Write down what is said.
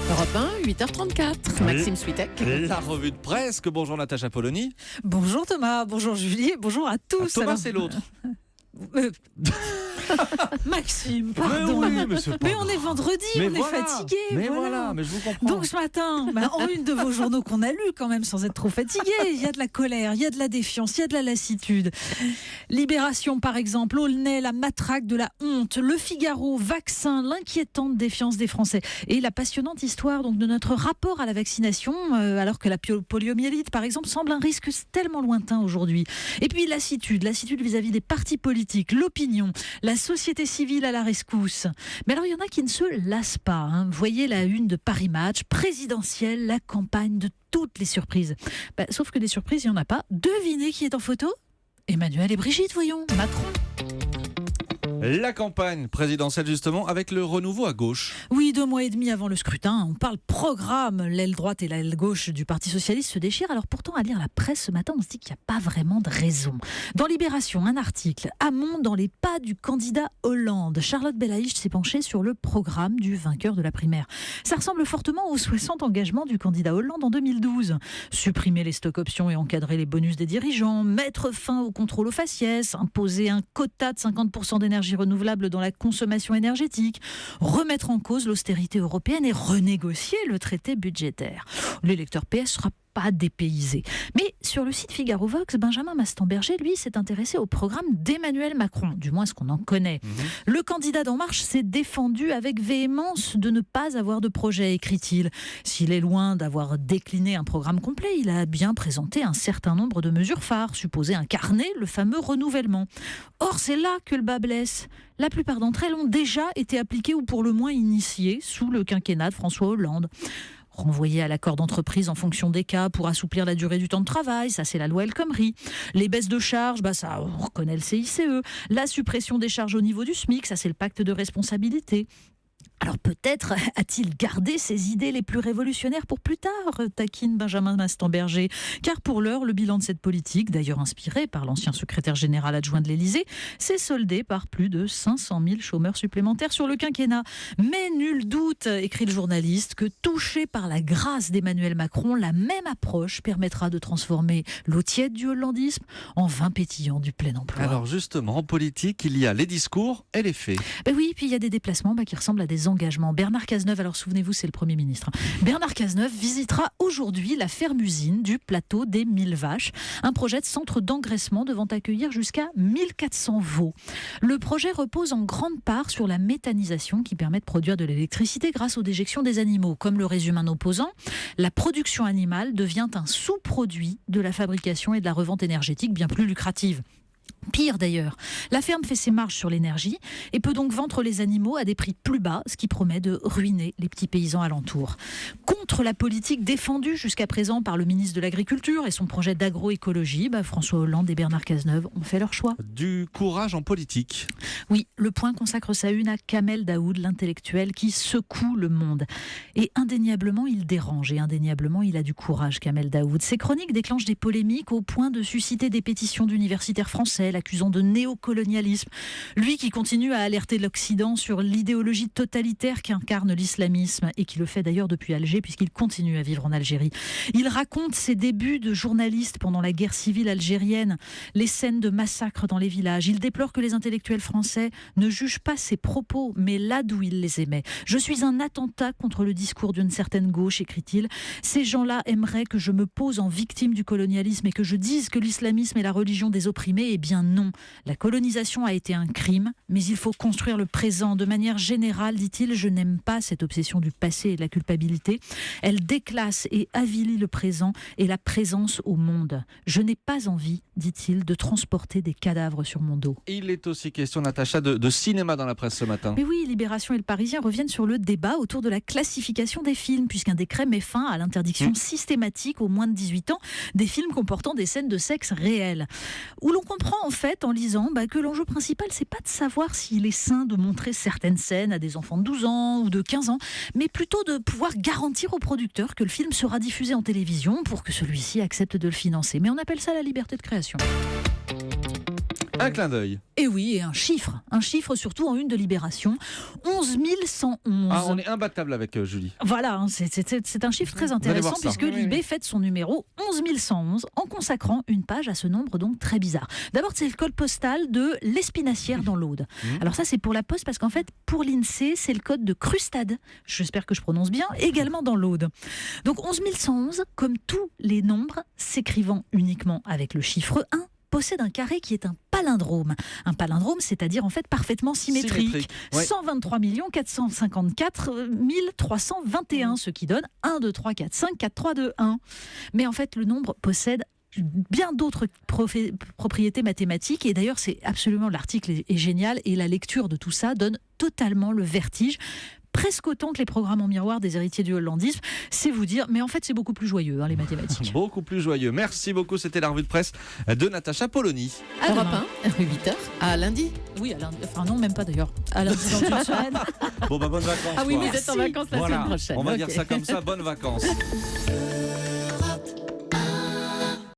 Europe 1, 8h34. Maxime Switek. La revue de presse. Bonjour Natacha Polony. Bonjour Thomas, bonjour Julie, bonjour à tous. Thomas, alors... c'est l'autre. Maxime, pardon. Mais on est vendredi, on est fatigué. Mais voilà, mais je vous comprends. Donc ce matin, en une de vos journaux qu'on a lu quand même sans être trop fatigué, il y a de la colère, il y a de la défiance, il y a de la lassitude. Libération par exemple, Aulnay, la matraque de la honte, Le Figaro, vaccin, l'inquiétante défiance des Français et la passionnante histoire donc de notre rapport à la vaccination, alors que la poliomyélite par exemple semble un risque tellement lointain aujourd'hui. Et puis lassitude vis-à-vis des partis politiques, l'opinion, la société civile à la rescousse. Mais alors il y en a qui ne se lassent pas. Vous voyez la une de Paris Match, présidentielle, la campagne de toutes les surprises. Sauf que des surprises, il n'y en a pas. Devinez qui est en photo ? Emmanuel et Brigitte, voyons. Macron. La campagne présidentielle justement avec le renouveau à gauche. Oui, 2 mois et demi avant le scrutin, on parle programme. L'aile droite et l'aile gauche du Parti Socialiste se déchirent. Alors pourtant, à lire la presse ce matin, on se dit qu'il n'y a pas vraiment de raison. Dans Libération, un article, Hamon dans les pas du candidat Hollande. Charlotte Belaïch s'est penchée sur le programme du vainqueur de la primaire. Ça ressemble fortement aux 60 engagements du candidat Hollande en 2012. Supprimer les stock options et encadrer les bonus des dirigeants, mettre fin au contrôle aux faciès, imposer un quota de 50% d'énergie renouvelable dans la consommation énergétique, remettre en cause l'austérité européenne et renégocier le traité budgétaire. L'électeur PS sera pas dépaysé. Mais sur le site Figaro Vox, Benjamin Mastemberger, lui, s'est intéressé au programme d'Emmanuel Macron, du moins ce qu'on en connaît. Le candidat d'En Marche s'est défendu avec véhémence de ne pas avoir de projet, écrit-il. S'il est loin d'avoir décliné un programme complet, il a bien présenté un certain nombre de mesures phares, supposées incarner le fameux renouvellement. Or, c'est là que le bas blesse. La plupart d'entre elles ont déjà été appliquées ou pour le moins initiées sous le quinquennat de François Hollande. Renvoyer à l'accord d'entreprise en fonction des cas pour assouplir la durée du temps de travail, ça c'est la loi El Khomri. Les baisses de charges, ça on reconnaît le CICE. La suppression des charges au niveau du SMIC, ça c'est le pacte de responsabilité. Alors peut-être a-t-il gardé ses idées les plus révolutionnaires pour plus tard, taquine Benjamin Mastemberger. Car pour l'heure, le bilan de cette politique, d'ailleurs inspiré par l'ancien secrétaire général adjoint de l'Élysée, s'est soldé par plus de 500 000 chômeurs supplémentaires sur le quinquennat. Mais nul doute, écrit le journaliste, que touché par la grâce d'Emmanuel Macron, la même approche permettra de transformer l'eau tiède du hollandisme en vin pétillant du plein emploi. Alors justement, en politique, il y a les discours et les faits. Oui, puis il y a des déplacements qui ressemblent à des engagements. Bernard Cazeneuve, alors souvenez-vous, c'est le Premier ministre. Bernard Cazeneuve visitera aujourd'hui la ferme-usine du plateau des 1000 vaches, un projet de centre d'engraissement devant accueillir jusqu'à 1400 veaux. Le projet repose en grande part sur la méthanisation qui permet de produire de l'électricité grâce aux déjections des animaux. Comme le résume un opposant, la production animale devient un sous-produit de la fabrication et de la revente énergétique bien plus lucrative. Pire d'ailleurs, la ferme fait ses marges sur l'énergie et peut donc vendre les animaux à des prix plus bas, ce qui promet de ruiner les petits paysans alentours. Contre la politique défendue jusqu'à présent par le ministre de l'Agriculture et son projet d'agroécologie, François Hollande et Bernard Cazeneuve ont fait leur choix. Du courage en politique. Oui, Le Point consacre sa une à Kamel Daoud, l'intellectuel qui secoue le monde. Et indéniablement, il dérange et indéniablement, il a du courage, Kamel Daoud. Ses chroniques déclenchent des polémiques au point de susciter des pétitions d'universitaires français, l'accusant de néocolonialisme. Lui qui continue à alerter l'Occident sur l'idéologie totalitaire qu'incarne l'islamisme et qui le fait d'ailleurs depuis Alger puisqu'il continue à vivre en Algérie. Il raconte ses débuts de journaliste pendant la guerre civile algérienne, les scènes de massacres dans les villages. Il déplore que les intellectuels français ne jugent pas ses propos, mais là d'où il les émet. Je suis un attentat contre le discours d'une certaine gauche, écrit-il. Ces gens-là aimeraient que je me pose en victime du colonialisme et que je dise que l'islamisme est la religion des opprimés. Eh bien non, la colonisation a été un crime, mais il faut construire le présent. De manière générale, dit-il, je n'aime pas cette obsession du passé et de la culpabilité. Elle déclasse et avilit le présent et la présence au monde. Je n'ai pas envie, dit-il, de transporter des cadavres sur mon dos. Il est aussi question, Natacha, de cinéma dans la presse ce matin. Mais oui, Libération et Le Parisien reviennent sur le débat autour de la classification des films, puisqu'un décret met fin à l'interdiction systématique aux moins de 18 ans des films comportant des scènes de sexe réelles. Où l'on comprend en fait, en lisant, que l'enjeu principal, c'est pas de savoir s'il est sain de montrer certaines scènes à des enfants de 12 ans ou de 15 ans, mais plutôt de pouvoir garantir au producteur que le film sera diffusé en télévision pour que celui-ci accepte de le financer. Mais on appelle ça la liberté de création. Un clin d'œil. Et oui, et un chiffre surtout en une de Libération, 11 111. Ah, on est imbattable avec Julie. Voilà, hein, c'est un chiffre très Vous allez voir intéressant ça. puisque Libé fête son numéro 11 111 en consacrant une page à ce nombre donc très bizarre. D'abord, c'est le code postal de l'Espinassière dans l'Aude. Alors ça, c'est pour la Poste parce qu'en fait, pour l'INSEE, c'est le code de Crustade, j'espère que je prononce bien, également dans l'Aude. Donc 11 111, comme tous les nombres s'écrivant uniquement avec le chiffre 1, possède un carré qui est un palindrome. Un palindrome, c'est-à-dire en fait parfaitement symétrique. Ouais. 123 454 321, ce qui donne 1, 2, 3, 4, 5, 4, 3, 2, 1. Mais en fait, le nombre possède bien d'autres propriétés mathématiques et d'ailleurs c'est absolument, l'article est génial et la lecture de tout ça donne totalement le vertige, presque autant que les programmes en miroir des héritiers du hollandisme. C'est vous dire, mais en fait c'est beaucoup plus joyeux les mathématiques. Beaucoup plus joyeux. Merci beaucoup, c'était la revue de presse de Natacha Polony. À demain. Europe 1, 8h, à lundi. Oui, à lundi, enfin non, même pas d'ailleurs. À lundi dans une semaine. Bon, bonnes vacances. Ah oui, toi. vous êtes en vacances la Voilà, semaine prochaine. on va Ok. dire ça comme ça, bonnes vacances.